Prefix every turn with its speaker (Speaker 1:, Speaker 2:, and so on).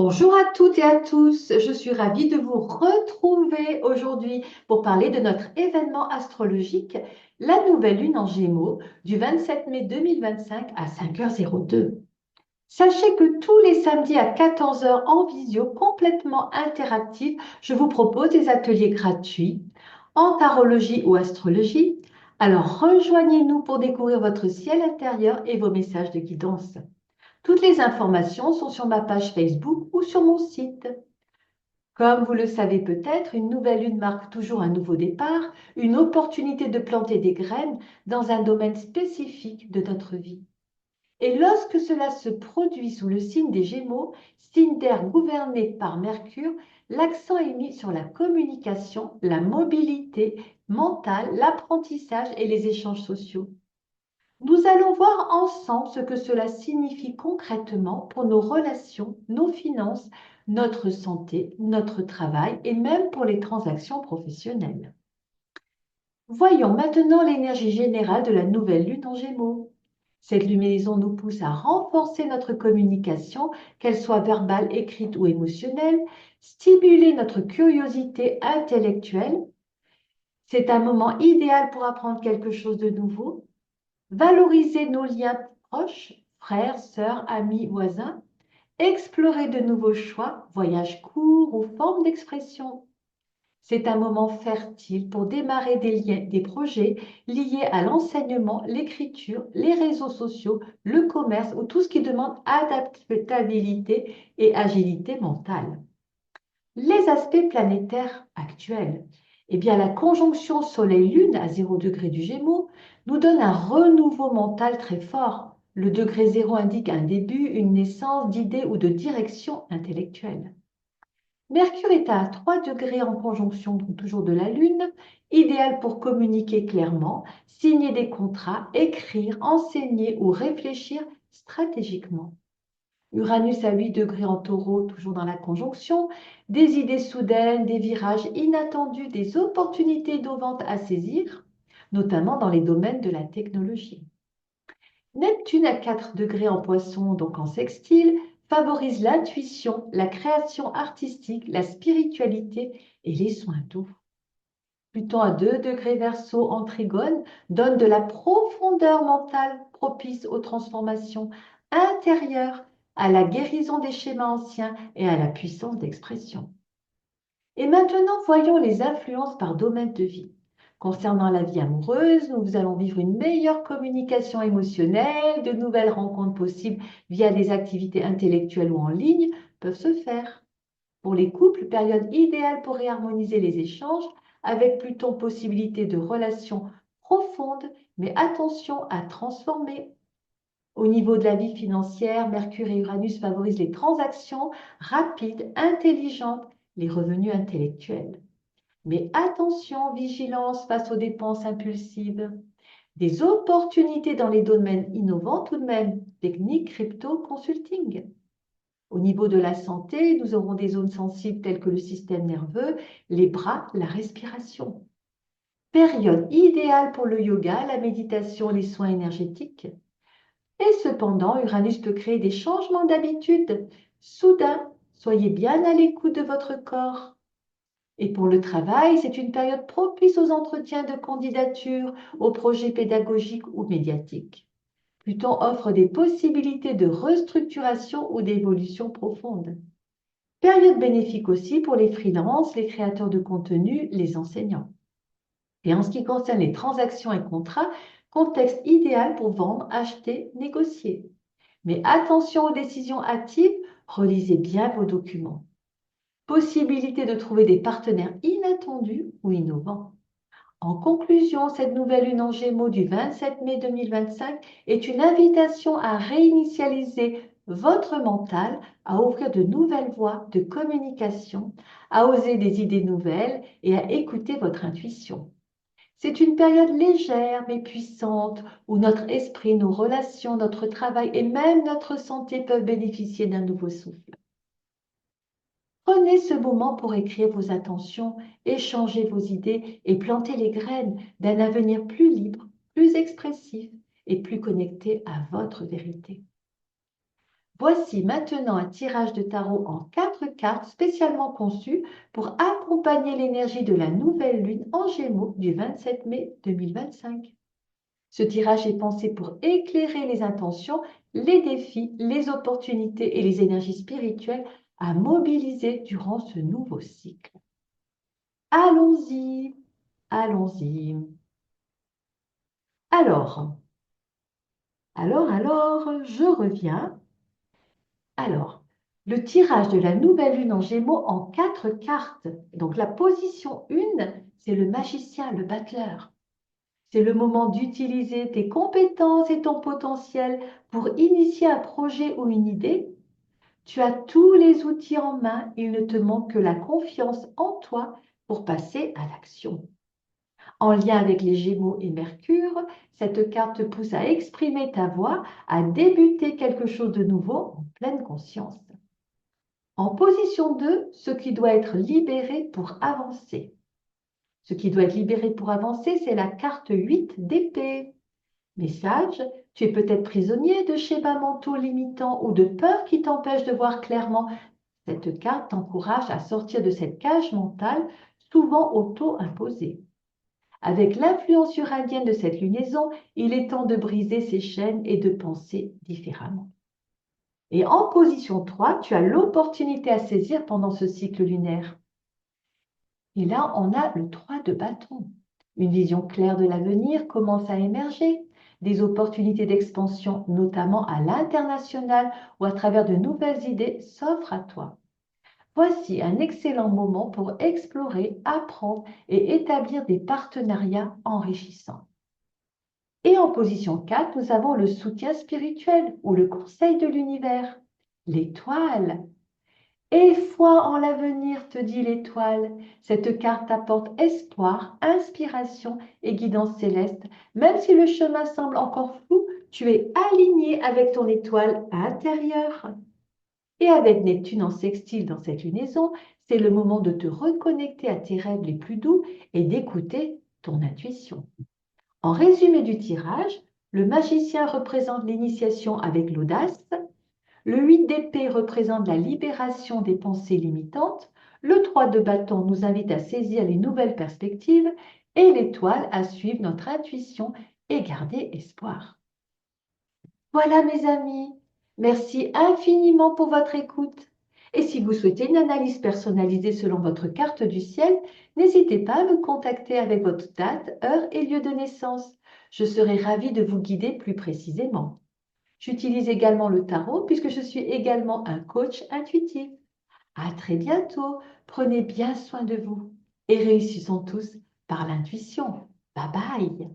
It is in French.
Speaker 1: Bonjour à toutes et à tous, je suis ravie de vous retrouver aujourd'hui pour parler de notre événement astrologique, la nouvelle lune en Gémeaux du 27 mai 2025 à 5h02. Sachez que tous les samedis à 14 heures en visio, complètement interactif, je vous propose des ateliers gratuits en tarologie ou astrologie. Alors rejoignez-nous pour découvrir votre ciel intérieur et vos messages de guidance. Toutes les informations sont sur ma page Facebook ou sur mon site. Comme vous le savez peut-être, une nouvelle lune marque toujours un nouveau départ, une opportunité de planter des graines dans un domaine spécifique de notre vie. Et lorsque cela se produit sous le signe des Gémeaux, signe d'air gouverné par Mercure, l'accent est mis sur la communication, la mobilité mentale, l'apprentissage et les échanges sociaux. Nous allons voir ensemble ce que cela signifie concrètement pour nos relations, nos finances, notre santé, notre travail et même pour les transactions professionnelles. Voyons maintenant l'énergie générale de la nouvelle lune en Gémeaux. Cette luminaison nous pousse à renforcer notre communication, qu'elle soit verbale, écrite ou émotionnelle, stimuler notre curiosité intellectuelle. C'est un moment idéal pour apprendre quelque chose de nouveau, valoriser nos liens proches, frères, sœurs, amis, voisins, explorer de nouveaux choix, voyages courts ou formes d'expression. C'est un moment fertile pour démarrer des projets liés à l'enseignement, l'écriture, les réseaux sociaux, le commerce ou tout ce qui demande adaptabilité et agilité mentale. Les aspects planétaires actuels. Eh bien, la conjonction Soleil-Lune à 0 degré du Gémeaux nous donne un renouveau mental très fort. Le degré 0 indique un début, une naissance d'idées ou de direction intellectuelle. Mercure est à 3 degrés en conjonction, donc toujours de la Lune, idéal pour communiquer clairement, signer des contrats, écrire, enseigner ou réfléchir stratégiquement. Uranus à 8 degrés en taureau, toujours dans la conjonction, des idées soudaines, des virages inattendus, des opportunités innovantes à saisir, notamment dans les domaines de la technologie. Neptune à 4 degrés en poisson, donc en sextile, favorise l'intuition, la création artistique, la spiritualité et les soins doux. Pluton à 2 degrés Verseau en trigone donne de la profondeur mentale propice aux transformations intérieures, à la guérison des schémas anciens et à la puissance d'expression. Et maintenant, voyons les influences par domaine de vie. Concernant la vie amoureuse, nous allons vivre une meilleure communication émotionnelle, de nouvelles rencontres possibles via des activités intellectuelles ou en ligne peuvent se faire. Pour les couples, période idéale pour réharmoniser les échanges, avec Pluton possibilité de relations profondes, mais attention à transformer. Au niveau de la vie financière, Mercure et Uranus favorisent les transactions rapides, intelligentes, les revenus intellectuels. Mais attention, vigilance face aux dépenses impulsives. Des opportunités dans les domaines innovants tout de même, technique, crypto, consulting. Au niveau de la santé, nous aurons des zones sensibles telles que le système nerveux, les bras, la respiration. Période idéale pour le yoga, la méditation, les soins énergétiques. Et cependant, Uranus peut créer des changements d'habitude. Soudain, soyez bien à l'écoute de votre corps. Et pour le travail, c'est une période propice aux entretiens de candidature, aux projets pédagogiques ou médiatiques. Pluton offre des possibilités de restructuration ou d'évolution profonde. Période bénéfique aussi pour les freelances, les créateurs de contenu, les enseignants. Et en ce qui concerne les transactions et contrats, contexte idéal pour vendre, acheter, négocier. Mais attention aux décisions hâtives, relisez bien vos documents. Possibilité de trouver des partenaires inattendus ou innovants. En conclusion, cette nouvelle lune en Gémeaux du 27 mai 2025 est une invitation à réinitialiser votre mental, à ouvrir de nouvelles voies de communication, à oser des idées nouvelles et à écouter votre intuition. C'est une période légère mais puissante où notre esprit, nos relations, notre travail et même notre santé peuvent bénéficier d'un nouveau souffle. Prenez ce moment pour écrire vos intentions, échanger vos idées et planter les graines d'un avenir plus libre, plus expressif et plus connecté à votre vérité. Voici maintenant un tirage de tarot en 4 cartes spécialement conçu pour accompagner l'énergie de la nouvelle lune en Gémeaux du 27 mai 2025. Ce tirage est pensé pour éclairer les intentions, les défis, les opportunités et les énergies spirituelles à mobiliser durant ce nouveau cycle. Allons-y, allons-y. Alors, je reviens. Alors, le tirage de la nouvelle lune en Gémeaux en 4 cartes. Donc, la position 1, c'est le magicien, le battleur. C'est le moment d'utiliser tes compétences et ton potentiel pour initier un projet ou une idée. Tu as tous les outils en main, il ne te manque que la confiance en toi pour passer à l'action. En lien avec les Gémeaux et Mercure, cette carte te pousse à exprimer ta voix, à débuter quelque chose de nouveau en pleine conscience. En position 2, ce qui doit être libéré pour avancer. Ce qui doit être libéré pour avancer, c'est la carte 8 d'épée. Message, tu es peut-être prisonnier de schémas mentaux limitants ou de peurs qui t'empêchent de voir clairement. Cette carte t'encourage à sortir de cette cage mentale, souvent auto-imposée. Avec l'influence uranienne de cette lunaison, il est temps de briser ces chaînes et de penser différemment. Et en position 3, tu as l'opportunité à saisir pendant ce cycle lunaire. Et là, on a le 3 de bâton. Une vision claire de l'avenir commence à émerger. Des opportunités d'expansion, notamment à l'international ou à travers de nouvelles idées, s'offrent à toi. Voici un excellent moment pour explorer, apprendre et établir des partenariats enrichissants. Et en position 4, nous avons le soutien spirituel ou le conseil de l'univers, l'étoile. Et foi en l'avenir, te dit l'étoile. Cette carte apporte espoir, inspiration et guidance céleste. Même si le chemin semble encore flou, tu es aligné avec ton étoile intérieure. Et avec Neptune en sextile dans cette lunaison, c'est le moment de te reconnecter à tes rêves les plus doux et d'écouter ton intuition. En résumé du tirage, le magicien représente l'initiation avec l'audace, le 8 d'épée représente la libération des pensées limitantes, le 3 de bâton nous invite à saisir les nouvelles perspectives et l'étoile à suivre notre intuition et garder espoir. Voilà mes amis, merci infiniment pour votre écoute. Et si vous souhaitez une analyse personnalisée selon votre carte du ciel, n'hésitez pas à me contacter avec votre date, heure et lieu de naissance. Je serai ravie de vous guider plus précisément. J'utilise également le tarot puisque je suis également un coach intuitif. À très bientôt, prenez bien soin de vous et réussissons tous par l'intuition. Bye bye.